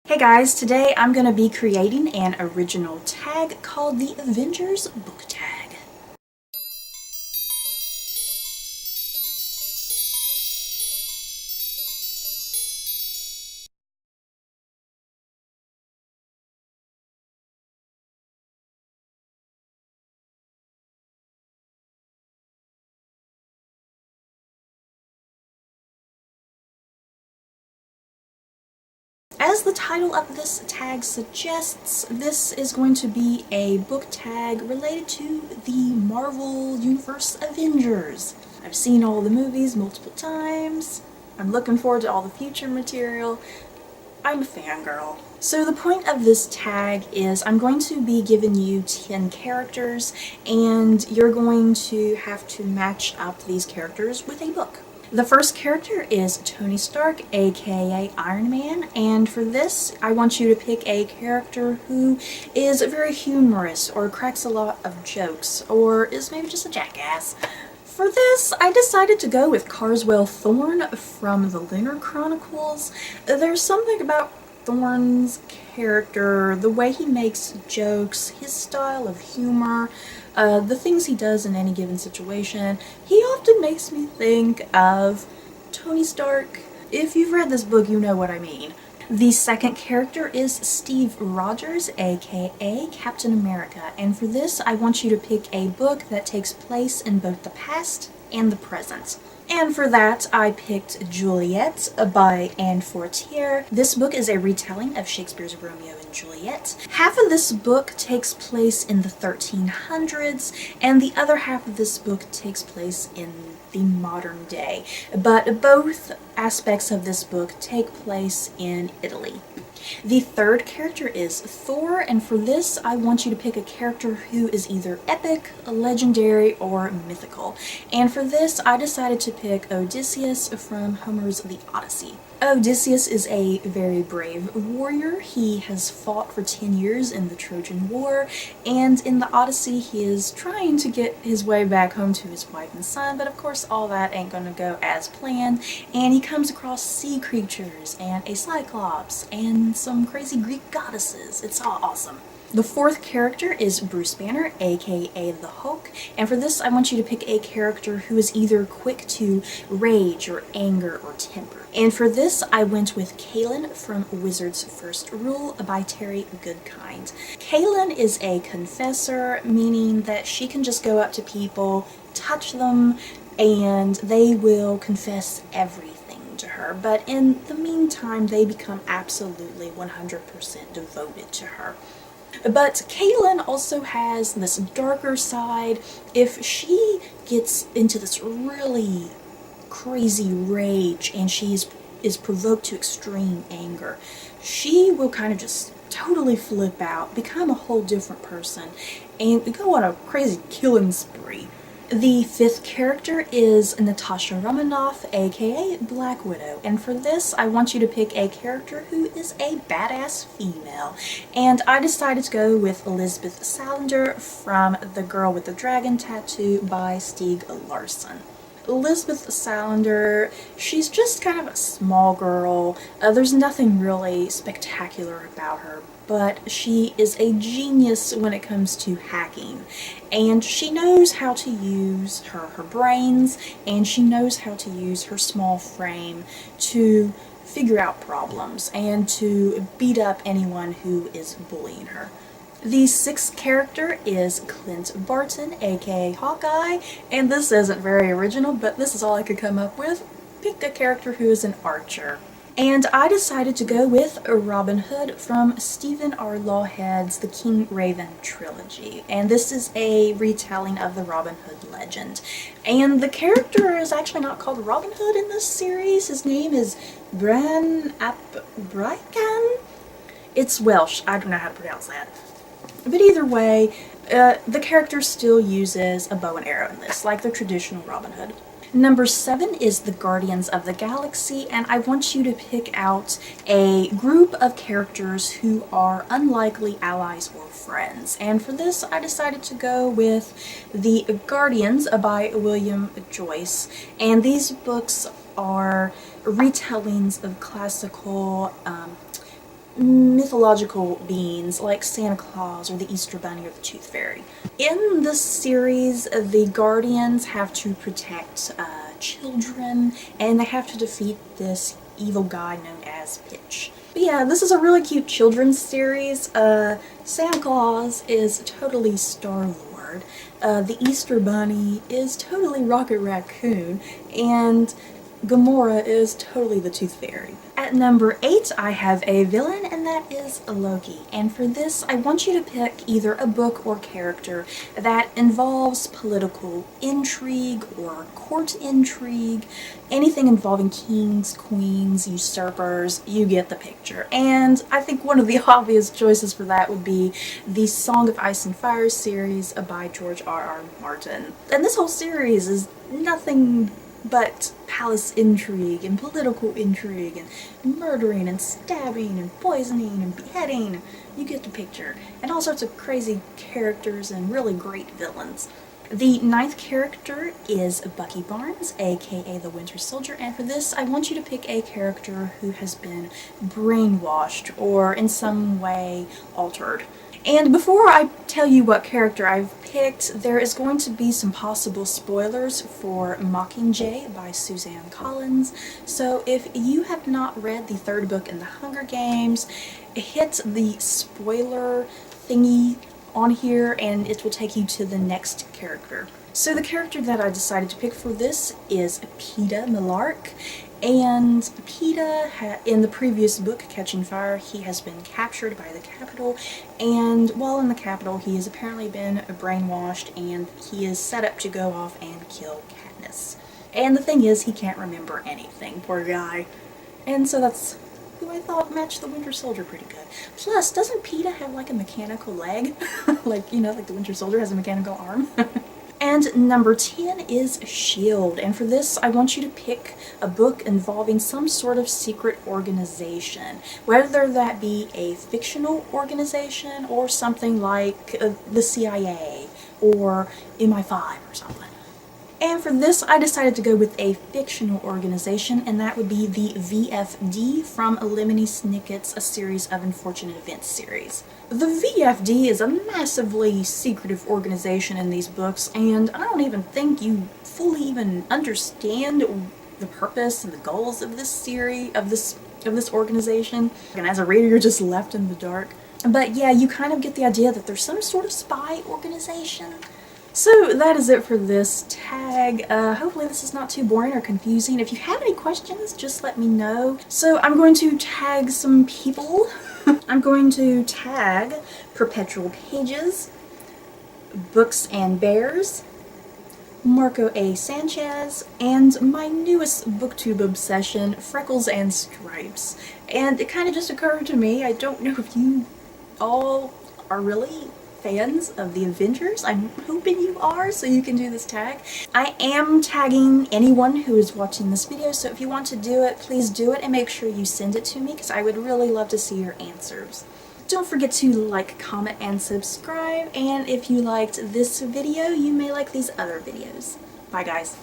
Hey guys, today I'm going to be creating an original tag called the Avengers book tag. As the title of this tag suggests, this is going to be a book tag related to the Marvel Universe Avengers. I've seen all the movies multiple times. I'm looking forward to all the future material. I'm a fangirl. So the point of this tag is I'm going to be giving you 10 characters and you're going to have to match up these characters with a book. The first character is Tony Stark, aka Iron Man, and for this I want you to pick a character who is very humorous or cracks a lot of jokes or is maybe just a jackass. For this, I decided to go with Carswell Thorne from the Lunar Chronicles. There's something about Thorne's character, the way he makes jokes, his style of humor, the things he does in any given situation. He often makes me think of Tony Stark. If you've read this book, you know what I mean. The second character is Steve Rogers, aka Captain America, and for this I want you to pick a book that takes place in both the past and the present. And for that, I picked Juliet by Anne Fortier. This book is a retelling of Shakespeare's Romeo and Juliet. Half of this book takes place in the 1300s, and the other half of this book takes place in the modern day. But both aspects of this book take place in Italy. The third character is Thor, and for this I want you to pick a character who is either epic, legendary, or mythical. And for this I decided to pick Odysseus from Homer's The Odyssey. Odysseus is a very brave warrior. He has fought for 10 years in the Trojan War, and in the Odyssey he is trying to get his way back home to his wife and son, but of course all that ain't gonna go as planned, and he comes across sea creatures and a cyclops and some crazy Greek goddesses. It's all awesome. The fourth character is Bruce Banner, aka the Hulk, and for this I want you to pick a character who is either quick to rage or anger or temper. And for this I went with Kaelin from Wizard's First Rule by Terry Goodkind. Kaelin is a confessor, meaning that she can just go up to people, touch them, and they will confess everything to her, but in the meantime they become absolutely 100% devoted to her. But Kaelin also has this darker side. If she gets into this really crazy rage and she is provoked to extreme anger, she will kind of just totally flip out, become a whole different person, and go on a crazy killing spree. The fifth character is Natasha Romanoff, aka Black Widow, and for this I want you to pick a character who is a badass female, and I decided to go with Elizabeth Salander from The Girl with the Dragon Tattoo by Stieg Larsson. Elizabeth Salander, she's just kind of a small girl. There's nothing really spectacular about her, but she is a genius when it comes to hacking, and she knows how to use her brains, and she knows how to use her small frame to figure out problems and to beat up anyone who is bullying her. The sixth character is Clint Barton, aka Hawkeye, and this isn't very original, but this is all I could come up with. Pick a character who is an archer. And I decided to go with Robin Hood from Stephen R. Lawhead's The King Raven trilogy, and this is a retelling of the Robin Hood legend. And the character is actually not called Robin Hood in this series. His name is Bran ap Brycan. It's Welsh, I don't know how to pronounce that. But either way, the character still uses a bow and arrow in this, like the traditional Robin Hood. Number 7 is the Guardians of the Galaxy, and I want you to pick out a group of characters who are unlikely allies or friends. And for this, I decided to go with The Guardians by William Joyce. And these books are retellings of classical mythological beings like Santa Claus or the Easter Bunny or the Tooth Fairy. In this series, the Guardians have to protect children, and they have to defeat this evil guy known as Pitch. But yeah, this is a really cute children's series. Santa Claus is totally Star-Lord, the Easter Bunny is totally Rocket Raccoon, and Gamora is totally the Tooth Fairy. At number 8, I have a villain, and that is Loki. And for this, I want you to pick either a book or character that involves political intrigue or court intrigue, anything involving kings, queens, usurpers, you get the picture. And I think one of the obvious choices for that would be the Song of Ice and Fire series by George R.R. Martin. And this whole series is nothing but palace intrigue and political intrigue and murdering and stabbing and poisoning and beheading. You get the picture. And all sorts of crazy characters and really great villains. The 9th character is Bucky Barnes, aka the Winter Soldier, and for this I want you to pick a character who has been brainwashed or in some way altered. And before I tell you what character I've picked, there is going to be some possible spoilers for Mockingjay by Suzanne Collins. So if you have not read the 3rd book in the Hunger Games, hit the spoiler thingy on here and it will take you to the next character. So the character that I decided to pick for this is Peeta Mellark. And Peeta, in the previous book, Catching Fire, he has been captured by the Capitol, and while in the Capitol he has apparently been brainwashed and he is set up to go off and kill Katniss. And the thing is, he can't remember anything, poor guy. And so that's who I thought matched the Winter Soldier pretty good. Plus, doesn't Peeta have like a mechanical leg? Like, you know, like the Winter Soldier has a mechanical arm? And number 10 is S.H.I.E.L.D. And for this, I want you to pick a book involving some sort of secret organization. Whether that be a fictional organization or something like the CIA or MI5 or something. And for this, I decided to go with a fictional organization, and that would be the VFD from Lemony Snicket's A Series of Unfortunate Events series. The VFD is a massively secretive organization in these books, and I don't even think you fully even understand the purpose and the goals of this series, of this organization. And as a reader, you're just left in the dark. But yeah, you kind of get the idea that there's some sort of spy organization. So that is it for this tag. Hopefully this is not too boring or confusing. If you have any questions, just let me know. So I'm going to tag some people. I'm going to tag Perpetual Pages, Books and Bears, Marco A. Sanchez, and my newest booktube obsession, Freckles and Stripes. And it kind of just occurred to me, I don't know if you all are really fans of the Avengers. I'm hoping you are, so you can do this tag. I am tagging anyone who is watching this video, so if you want to do it, please do it and make sure you send it to me because I would really love to see your answers. Don't forget to like, comment, and subscribe, and if you liked this video, you may like these other videos. Bye guys.